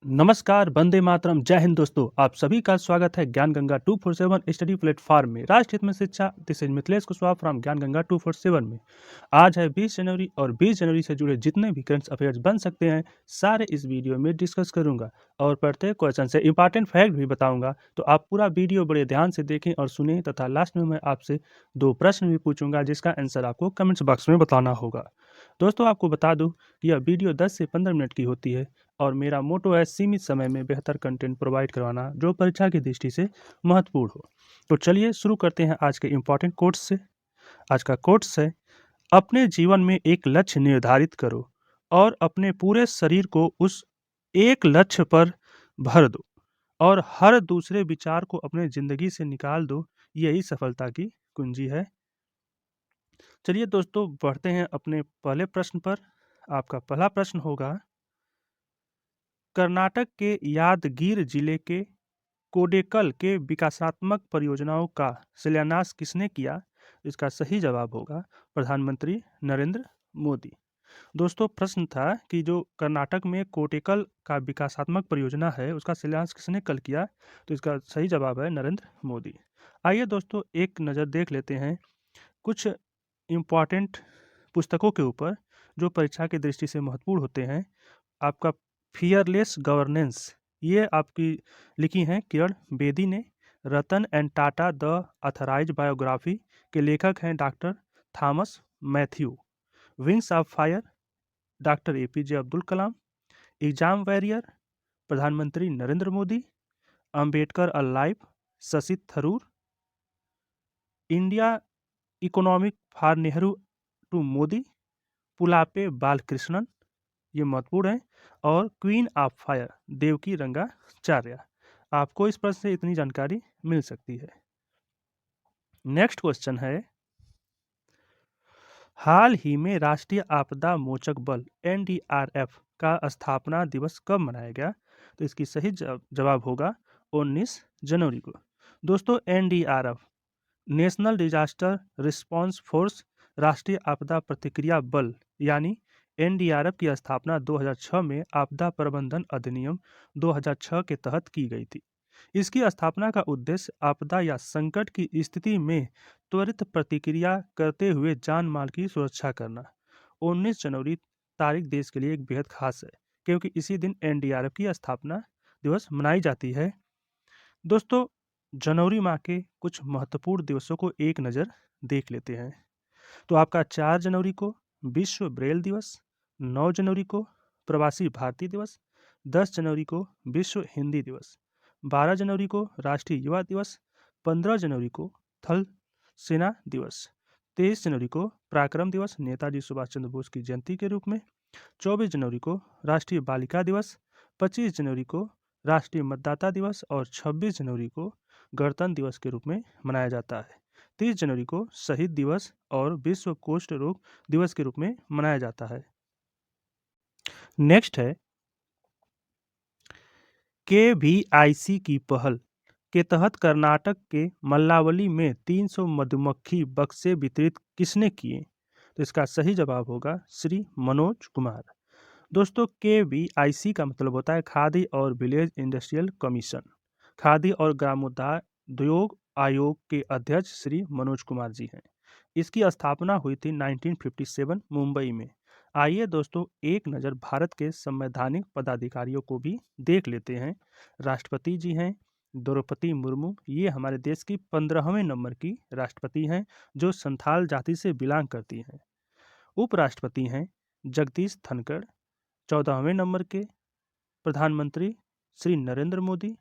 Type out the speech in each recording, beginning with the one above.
नमस्कार, वंदे मातरम, जय हिंद दोस्तों। आप सभी का स्वागत है ज्ञान गंगा 247 स्टडी प्लेटफॉर्म में। राष्ट्र हित में शिक्षा, this is Mithilesh Kushwaha from ज्ञान गंगा 247 में। आज है 20 जनवरी और 20 जनवरी से जुड़े जितने भी करंट अफेयर्स बन सकते हैं सारे इस वीडियो में डिस्कस करूंगा और प्रत्येक क्वेश्चन से इंपॉर्टेंट फैक्ट भी बताऊंगा। तो आप पूरा वीडियो बड़े ध्यान से देखें और सुनें तथा लास्ट में मैं आपसे 2 प्रश्न भी पूछूंगा जिसका आंसर आपको कमेंट्स बॉक्स में बताना होगा। दोस्तों, आपको बता दूं कि यह वीडियो 10 से 15 मिनट की होती है और मेरा मोटो है सीमित समय में बेहतर कंटेंट प्रोवाइड करवाना जो परीक्षा की दृष्टि से महत्वपूर्ण हो। तो चलिए शुरू करते हैं आज के इम्पोर्टेंट कोट्स से। आज का कोट्स है, अपने जीवन में एक लक्ष्य निर्धारित करो और अपने पूरे शरीर को उस एक लक्ष्य पर भर दो और हर दूसरे विचार को अपने जिंदगी से निकाल दो। यही सफलता की कुंजी है। चलिए दोस्तों, बढ़ते हैं अपने पहले प्रश्न पर। आपका पहला प्रश्न होगा, कर्नाटक के यादगीर जिले के कोडेकल के विकासात्मक परियोजनाओं का शिलान्यास किसने किया? इसका सही जवाब होगा प्रधानमंत्री नरेंद्र मोदी। दोस्तों, प्रश्न था कि जो कर्नाटक में कोटेकल का विकासात्मक परियोजना है उसका शिलान्यास किसने कल किया? तो इसका सही जवाब है नरेंद्र मोदी। आइए दोस्तों, एक नज़र देख लेते हैं कुछ इम्पॉर्टेंट पुस्तकों के ऊपर जो परीक्षा की दृष्टि से महत्वपूर्ण होते हैं। आपका फियरलेस गवर्नेंस, ये आपकी लिखी हैं किरण बेदी ने। Ratan and Tata the authorised biography के लेखक हैं doctor Thomas Mathew. Wings of fire, doctor APJ Abdul Kalam. Exam warrior, प्रधानमंत्री Narendra Modi. Ambedkar a life, Shashi Tharoor. India economic for Nehru to Modi, Pulapre Balakrishnan, ये महत्वपूर्ण है। और queen of fire, Devaki Rangacharya. आपको इस प्रश्न से इतनी जानकारी मिल सकती है। नेक्स्ट क्वेश्चन है, हाल ही में राष्ट्रीय आपदा मोचक बल एनडीआरएफ का स्थापना दिवस कब मनाया गया? तो इसकी सही जवाब होगा 19 जनवरी को। दोस्तों, NDRF national disaster response force, राष्ट्रीय आपदा प्रतिक्रिया बल यानी एनडीआरएफ की स्थापना 2006 में आपदा प्रबंधन अधिनियम 2006 के तहत की गई थी। इसकी स्थापना का उद्देश्य आपदा या संकट की स्थिति में त्वरित प्रतिक्रिया करते हुए जान माल की सुरक्षा करना। 19 जनवरी तारीख देश के लिए एक बेहद खास है क्योंकि इसी दिन एनडीआरएफ की स्थापना दिवस मनाई जाती है। दोस्तों, जनवरी माह के कुछ महत्वपूर्ण दिवसों को एक नज़र देख लेते हैं। तो आपका 4 जनवरी को विश्व ब्रेल दिवस, 9 जनवरी को प्रवासी भारतीय दिवस, 10 जनवरी को विश्व हिंदी दिवस, 12 जनवरी को राष्ट्रीय युवा दिवस, 15 जनवरी को थल सेना दिवस, 23 जनवरी को पराक्रम दिवस नेताजी सुभाष चंद्र बोस की जयंती के रूप में, 24 जनवरी को राष्ट्रीय बालिका दिवस, 25 जनवरी को राष्ट्रीय मतदाता दिवस और 26 जनवरी को गणतंत्र दिवस के रूप में मनाया जाता है। 30 जनवरी को शहीद दिवस और विश्व कुष्ठ रोग दिवस के रूप में मनाया जाता है। नेक्स्ट है, केवीआईसी की पहल के तहत कर्नाटक के मल्लावली में 300 मधुमक्खी बक्से वितरित किसने किए? तो इसका सही जवाब होगा श्री मनोज कुमार। दोस्तों, केवीआईसी का मतलब होता है खादी और विलेज इंडस्ट्रियल कमीशन। खादी और ग्रामोद्योग आयोग के अध्यक्ष श्री मनोज कुमार जी हैं। इसकी स्थापना हुई थी 1957 मुंबई में। आइए दोस्तों, एक नज़र भारत के संवैधानिक पदाधिकारियों को भी देख लेते हैं। राष्ट्रपति जी हैं द्रौपदी मुर्मू, ये हमारे देश की 15वें नंबर की राष्ट्रपति हैं जो संथाल जाति से बिलोंग करती हैं। उपराष्ट्रपति हैं जगदीश धनखड़। 14वें नंबर के प्रधानमंत्री श्री नरेंद्र मोदी।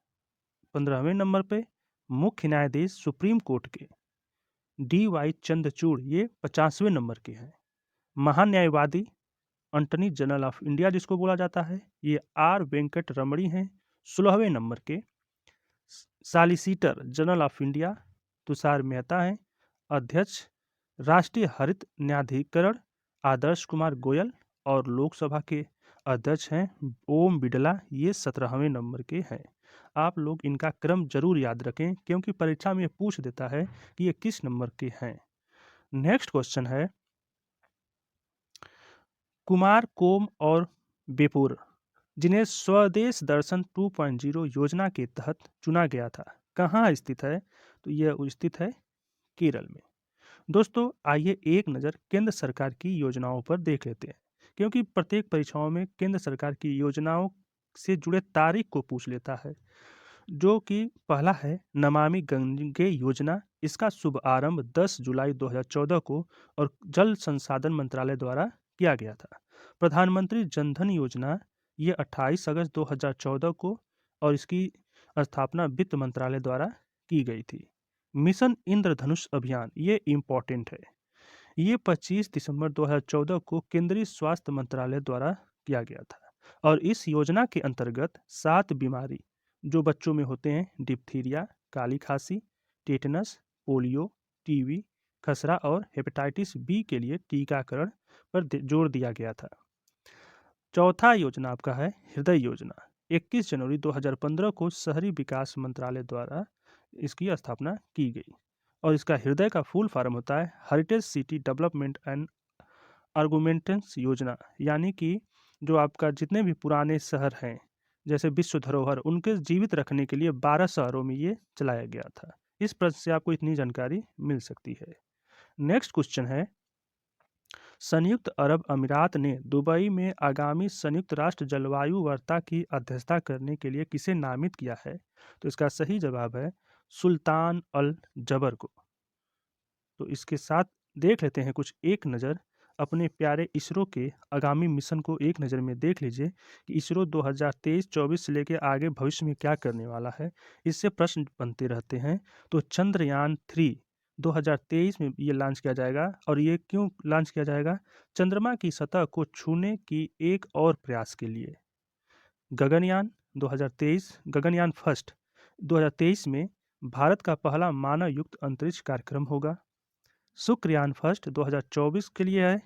15वें नंबर पे मुख्य न्यायाधीश सुप्रीम कोर्ट के डी.वाई. चंद्रचूड़, ये 50वें नंबर के हैं। महान्यायवादी अटॉर्नी जनरल ऑफ इंडिया जिसको बोला जाता है, ये आर वेंकट रमणी हैं, 16वें नंबर के। Solicitor general of India Tushar Mehta हैं। अध्यक्ष राष्ट्रीय हरित न्यायाधिकरण आदर्श कुमार गोयल। और लोकसभा के अध्यक्ष हैं ओम बिड़ला, ये 17वें नंबर के हैं। आप लोग इनका क्रम जरूर याद रखें क्योंकि परीक्षा में पूछ देता है कि ये किस नंबर के हैं। नेक्स्ट क्वेश्चन है, कुमार कोम और बेपुर जिन्हें स्वदेश दर्शन 2.0 योजना के तहत चुना गया था। कहाँ स्थित है? तो यह स्थित है केरल में। दोस्तों आइए एक नज़र केंद्र सरकार की योजनाओं पर देख लेते हैं, क्योंकि प्रत्येक परीक्षाओं में केंद्र सरकार की योजनाओं से जुड़े तारीख को पूछ लेता है। जो कि पहला है नमामि गंगे योजना। इसका शुभारंभ 10 जुलाई 2014 को और जल संसाधन मंत्रालय द्वारा किया गया था। प्रधानमंत्री जन धन योजना, ये 28 अगस्त 2014 को और इसकी स्थापना वित्त मंत्रालय द्वारा की गई थी। मिशन इंद्रधनुष अभियान, ये इम्पोर्टेंट है। ये 25 दिसंबर 2014 को केंद्रीय स्वास्थ्य मंत्रालय द्वारा किया गया था और इस योजना के अंतर्गत 7 बीमारी जो बच्चों में होते हैं, डिप्थीरिया, काली खांसी, टेटनस, पोलियो, टीबी, खसरा और हेपेटाइटिस बी के लिए टीकाकरण पर जोर दिया गया था। चौथा योजना आपका है हृदय योजना। 21 जनवरी 2015 को शहरी विकास मंत्रालय द्वारा इसकी स्थापना की गई और इसका हृदय का फुल फॉर्म होता है हेरिटेज सिटी डेवलपमेंट एंड आर्गुमेंटेंस योजना। यानी कि जो आपका जितने भी पुराने शहर हैं जैसे विश्व धरोहर, उनके जीवित रखने के लिए 12 शहरों में ये चलाया गया था। इस प्रश्न से आपको इतनी जानकारी मिल सकती है। नेक्स्ट क्वेश्चन है, संयुक्त अरब अमीरात ने दुबई में आगामी संयुक्त राष्ट्र जलवायु वार्ता की अध्यक्षता करने के लिए किसे नामित किया है? तो इसका सही जवाब है सुल्तान अल जबर को। तो इसके साथ देख लेते हैं कुछ एक नज़र अपने प्यारे इसरो के आगामी मिशन को एक नज़र में देख लीजिए कि इसरो 2023-24 से लेकर आगे भविष्य में क्या करने वाला है। इससे प्रश्न बनते रहते हैं। तो चंद्रयान 3 2023 में ये लॉन्च किया जाएगा और ये क्यों लॉन्च किया जाएगा? चंद्रमा की सतह को छूने की एक और प्रयास के लिए। गगनयान 2023, गगनयान फर्स्ट 2023 में भारत का पहला मानव युक्त अंतरिक्ष कार्यक्रम होगा। शुक्रयान फर्स्ट 2024 के लिए है।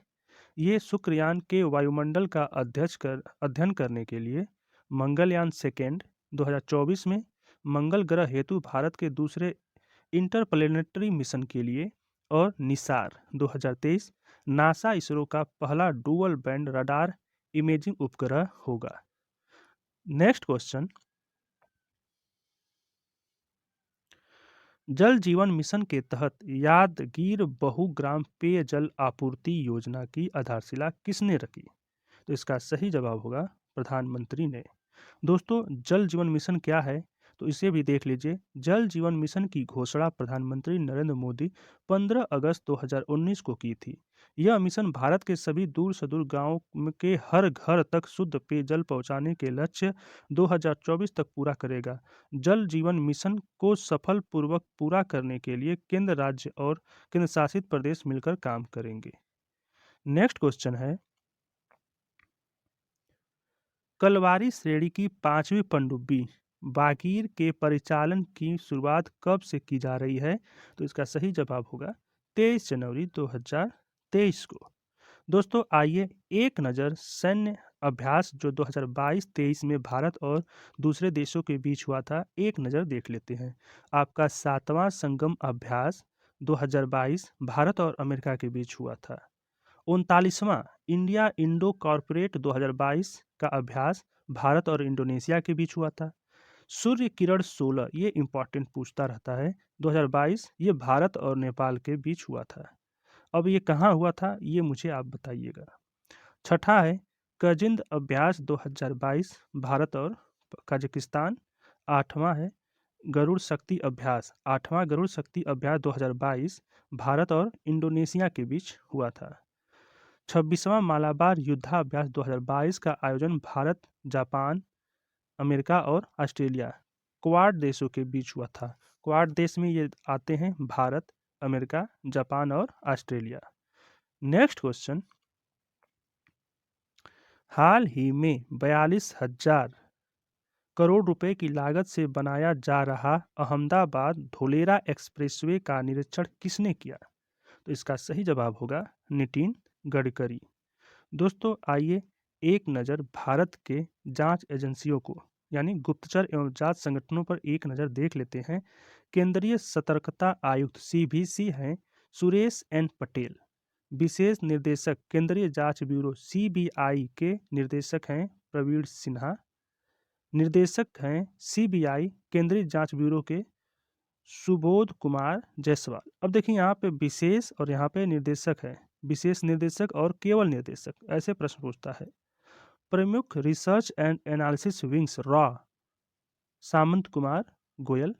ये शुक्रयान के वायुमंडल का अध्ययन करने के लिए। मंगलयान सेकेंड 2024 में मंगल ग्रह हेतु भारत के दूसरे इंटरप्लेनेटरी मिशन के लिए। और निसार 2023 नासा इसरो का पहला डुअल बैंड रडार इमेजिंग उपग्रह होगा। नेक्स्ट क्वेश्चन, जल जीवन मिशन के तहत यादगीर बहुग्राम पेयजल आपूर्ति योजना की आधारशिला किसने रखी? तो इसका सही जवाब होगा प्रधानमंत्री ने। दोस्तों जल जीवन मिशन क्या है? तो इसे भी देख लीजिए। जल जीवन मिशन की घोषणा प्रधानमंत्री नरेंद्र मोदी 15 अगस्त 2019 को की थी। यह मिशन भारत के सभी दूर सुदूर गांवों के हर घर तक शुद्ध पेयजल पहुंचाने के लक्ष्य 2024 तक पूरा करेगा। जल जीवन मिशन को सफलपूर्वक पूरा करने के लिए केंद्र, राज्य और केंद्र शासित प्रदेश मिलकर काम करेंगे। नेक्स्ट क्वेश्चन है, कलवारी श्रेणी की 5वीं पनडुब्बी बागीर के परिचालन की शुरुआत कब से की जा रही है? तो इसका सही जवाब होगा 23 जनवरी 2023 को। दोस्तों आइए एक नज़र सैन्य अभ्यास जो 2022-23 में भारत और दूसरे देशों के बीच हुआ था, एक नज़र देख लेते हैं। आपका 7वां संगम अभ्यास 2022 भारत और अमेरिका के बीच हुआ था। 39वां इंडिया इंडो कॉर्पोरेट 2022 का अभ्यास भारत और इंडोनेशिया के बीच हुआ था। सूर्य किरण 16, ये इंपॉर्टेंट पूछता रहता है, 2022 ये भारत और नेपाल के बीच हुआ था। अब ये कहाँ हुआ था ये मुझे आप बताइएगा। छठा है कजिंद अभ्यास 2022 भारत और कजाकिस्तान। 8वां है गरुड़ शक्ति अभ्यास, 8वां गरुड़ शक्ति अभ्यास 2022 भारत और इंडोनेशिया के बीच हुआ था। 26वां मालाबार युद्धाभ्यास 2022 का आयोजन भारत, जापान, अमेरिका और ऑस्ट्रेलिया क्वाड देशों के बीच हुआ था। क्वाड देश में ये आते हैं भारत, अमेरिका, जापान और ऑस्ट्रेलिया। नेक्स्ट क्वेश्चन, हाल ही में 42,000 करोड़ रुपए की लागत से बनाया जा रहा अहमदाबाद धोलेरा एक्सप्रेसवे का निरीक्षण किसने किया? तो इसका सही जवाब होगा नितिन गडकरी। दोस्तों आइए एक नज़र भारत के जांच एजेंसियों को यानी गुप्तचर एवं जांच संगठनों पर एक नज़र देख लेते हैं। केंद्रीय सतर्कता आयुक्त CBC हैं सुरेश एन पटेल। विशेष निर्देशक केंद्रीय जांच ब्यूरो CBI के निर्देशक हैं प्रवीण सिन्हा। निर्देशक हैं सीबीआई केंद्रीय जांच ब्यूरो के सुबोध कुमार जायसवाल। अब देखिए यहाँ पे विशेष और यहाँ पे निर्देशक है, विशेष निर्देशक और केवल निर्देशक, ऐसे प्रश्न पूछता है। प्रमुख रिसर्च एंड एनालिसिस विंग्स रॉ सामंत कुमार गोयल।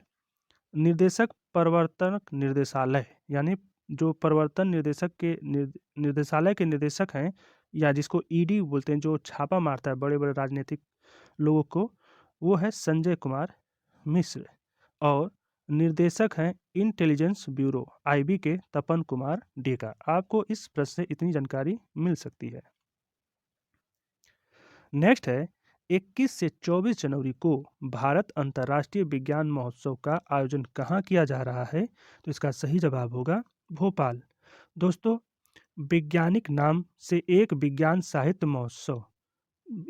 निर्देशक प्रवर्तन निर्देशालय, यानी जो प्रवर्तन निर्देशक के निर्देशालय के निर्देशक हैं, या जिसको ईडी बोलते हैं, जो छापा मारता है बड़े बड़े राजनीतिक लोगों को, वो है संजय कुमार मिश्र। और निर्देशक हैं इंटेलिजेंस ब्यूरो आईबी के तपन कुमार डेका। आपको इस प्रश्न से इतनी जानकारी मिल सकती है। नेक्स्ट है 21 से 24 जनवरी को भारत अंतर्राष्ट्रीय विज्ञान महोत्सव का आयोजन कहाँ किया जा रहा है? तो इसका सही जवाब होगा भोपाल। दोस्तों, वैज्ञानिक नाम से एक विज्ञान साहित्य महोत्सव,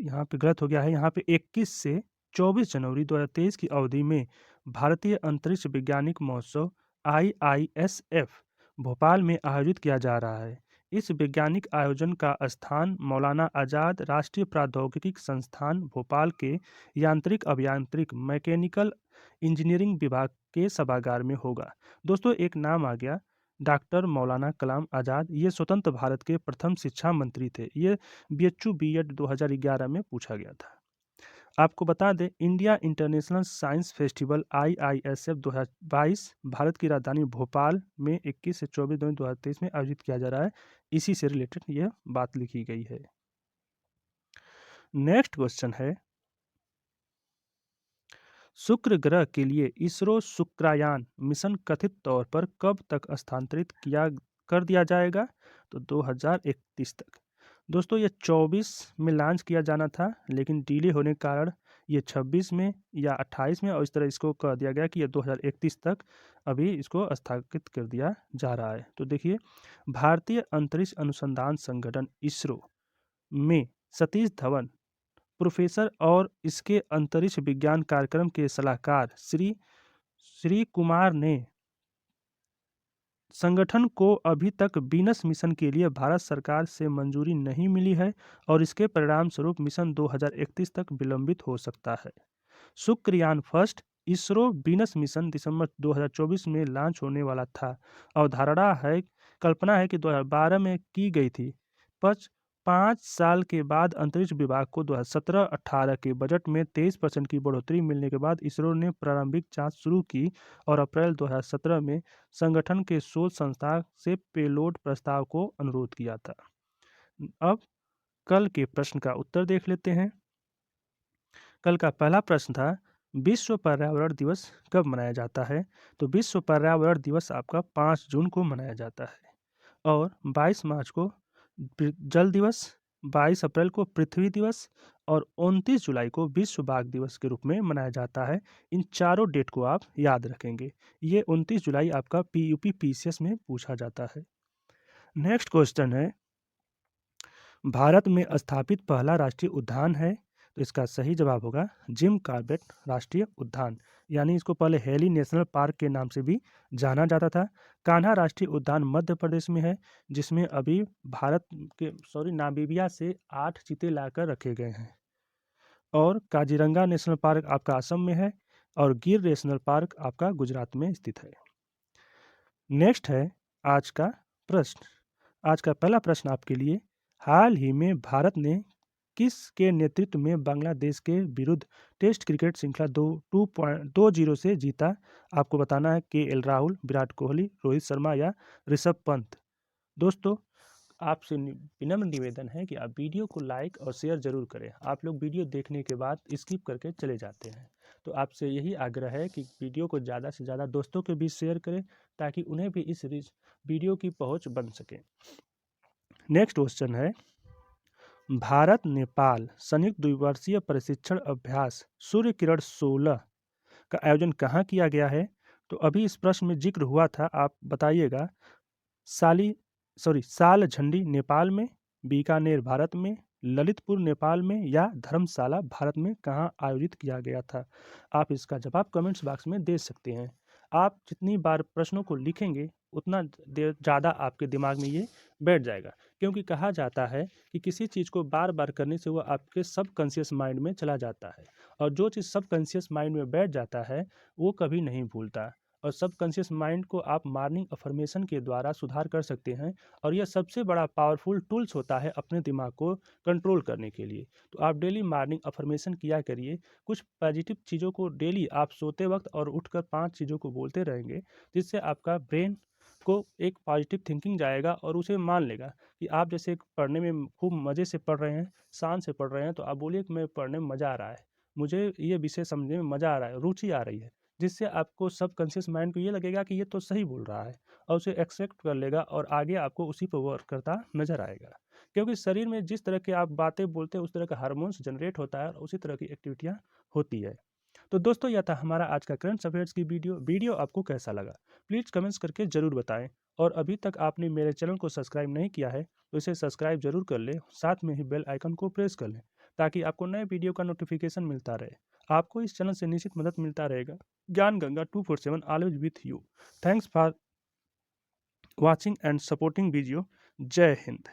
यहाँ पे गलत हो गया है, यहाँ पे 21 से 24 जनवरी 2023 की अवधि में भारतीय अंतरिक्ष वैज्ञानिक महोत्सव IISF भोपाल में आयोजित किया जा रहा है। इस वैज्ञानिक आयोजन का स्थान मौलाना आजाद राष्ट्रीय प्रौद्योगिकी संस्थान भोपाल के यांत्रिक अभियांत्रिक मैकेनिकल इंजीनियरिंग विभाग के सभागार में होगा। दोस्तों, एक नाम आ गया, डॉक्टर मौलाना कलाम आज़ाद। ये स्वतंत्र भारत के प्रथम शिक्षा मंत्री थे। ये बीएचयू बीएड 2011 में पूछा गया था। आपको बता दें, India international science festival IISF 2022 Bharat की राजधानी भोपाल में 21 से 24 जनवरी 2023 में आयोजित किया जा रहा है। इसी से रिलेटेड यह बात लिखी गई है। नेक्स्ट क्वेश्चन है, शुक्र ग्रह के लिए इसरो शुक्रायान मिशन कथित तौर पर कब तक स्थानांतरित कर दिया जाएगा? तो 2031 तक। दोस्तों, ये 24 में लॉन्च किया जाना था, लेकिन डिले होने के कारण ये 26 में या 28 में, और इस तरह इसको कह दिया गया कि ये 2031 तक अभी इसको स्थगित कर दिया जा रहा है। तो देखिए, भारतीय अंतरिक्ष अनुसंधान संगठन इसरो में सतीश धवन प्रोफेसर और इसके अंतरिक्ष विज्ञान कार्यक्रम के सलाहकार श्री कुमार ने संगठन को अभी तक वीनस मिशन के लिए भारत सरकार से मंजूरी नहीं मिली है और इसके परिणाम स्वरूप मिशन 2031 तक विलंबित हो सकता है। Shukrayaan first ISRO Venus mission दिसंबर 2024 में लॉन्च होने वाला था। कल्पना है कि 2012 में की गई थी। 5 साल के बाद अंतरिक्ष विभाग को 2017-18 के बजट में 23% की बढ़ोतरी मिलने के बाद इसरो ने प्रारंभिक जांच शुरू की और अप्रैल 2017 में संगठन के शोध संस्था से पेलोड प्रस्ताव को अनुरोध किया था। अब कल के प्रश्न का उत्तर देख लेते हैं। कल का पहला प्रश्न था, विश्व पर्यावरण दिवस कब मनाया जाता है? तो विश्व पर्यावरण दिवस आपका 5 जून को मनाया जाता है। और 22 मार्च को जल दिवस, 22 अप्रैल को पृथ्वी दिवस और 29 जुलाई को विश्व बाघ दिवस के रूप में मनाया जाता है। इन चारों डेट को आप याद रखेंगे। ये 29 जुलाई आपका PUP PCS में पूछा जाता है। नेक्स्ट क्वेश्चन है, भारत में स्थापित पहला राष्ट्रीय उद्यान है? तो इसका सही जवाब होगा जिम कॉर्बेट राष्ट्रीय उद्यान, यानी इसको पहले हेली नेशनल पार्क के नाम से भी जाना जाता था। कान्हा राष्ट्रीय उद्यान मध्य प्रदेश में है, जिसमें अभी नामीबिया से 8 चीते लाकर रखे गए हैं। और काजीरंगा नेशनल पार्क आपका असम में है और गिर नेशनल पार्क आपका गुजरात में स्थित है। नेक्स्ट है आज का प्रश्न। आज का पहला प्रश्न आपके लिए, हाल ही में भारत ने किसके नेतृत्व में बांग्लादेश के विरुद्ध टेस्ट क्रिकेट श्रृंखला 2-0 से जीता? आपको बताना है KL राहुल, विराट कोहली, रोहित शर्मा या ऋषभ पंत। दोस्तों, आपसे विनम्र निवेदन है कि आप वीडियो को लाइक और शेयर जरूर करें। आप लोग वीडियो देखने के बाद स्किप करके चले जाते हैं, तो आपसे यही आग्रह है कि वीडियो को ज़्यादा से ज़्यादा दोस्तों के बीच शेयर करें, ताकि उन्हें भी इस वीडियो की पहुंच बन सके। नेक्स्ट क्वेश्चन है, भारत नेपाल संयुक्त द्विवर्षीय प्रशिक्षण अभ्यास सूर्य किरण 16 का आयोजन कहाँ किया गया है? तो अभी इस प्रश्न में जिक्र हुआ था, आप बताइएगा। साल झंडी नेपाल में, बीकानेर भारत में, ललितपुर नेपाल में या धर्मशाला भारत में कहाँ आयोजित किया गया था? आप इसका जवाब कमेंट्स बॉक्स में दे सकते हैं। आप जितनी बार प्रश्नों को लिखेंगे उतना ज़्यादा आपके दिमाग में ये बैठ जाएगा, क्योंकि कहा जाता है कि किसी चीज़ को बार बार करने से वो आपके सबकॉन्शियस माइंड में चला जाता है और जो चीज़ सबकॉन्शियस माइंड में बैठ जाता है वो कभी नहीं भूलता। और सबकॉन्शियस माइंड को आप मॉर्निंग अफर्मेशन के द्वारा सुधार कर सकते हैं, और यह सबसे बड़ा पावरफुल टूल्स होता है अपने दिमाग को कंट्रोल करने के लिए। तो आप डेली मॉर्निंग अफर्मेशन किया करिए। कुछ पॉजिटिव चीज़ों को डेली आप सोते वक्त और उठकर 5 चीज़ों को बोलते रहेंगे, जिससे आपका ब्रेन को एक पॉजिटिव थिंकिंग जाएगा और उसे मान लेगा कि आप जैसे पढ़ने में खूब मज़े से पढ़ रहे हैं, शान से पढ़ रहे हैं, तो आप बोलिए कि मैं पढ़ने में मज़ा आ रहा है, मुझे ये विषय समझने में मज़ा आ रहा है, रुचि आ रही है। जिससे आपको सबकॉन्शियस माइंड को ये लगेगा कि ये तो सही बोल रहा है, और उसे एक्सेप्ट कर लेगा और आगे आपको उसी पर वर्क करता नज़र आएगा। क्योंकि शरीर में जिस तरह की आप बातें बोलते हैं उस तरह का हार्मोन्स जनरेट होता है और उसी तरह की एक्टिविटियाँ होती है। तो दोस्तों, यह था हमारा आज का करंट अफेयर्स की वीडियो आपको कैसा लगा प्लीज़ कमेंट्स करके ज़रूर बताएं। और अभी तक आपने मेरे चैनल को सब्सक्राइब नहीं किया है तो इसे सब्सक्राइब जरूर कर लें, साथ में ही बेल आइकन को प्रेस कर लें, ताकि आपको नए वीडियो का नोटिफिकेशन मिलता रहे। आपको इस चैनल से निश्चित मदद मिलता रहेगा। ज्ञान Ganga 247 always with you. Thanks for watching and supporting video. जय हिंद।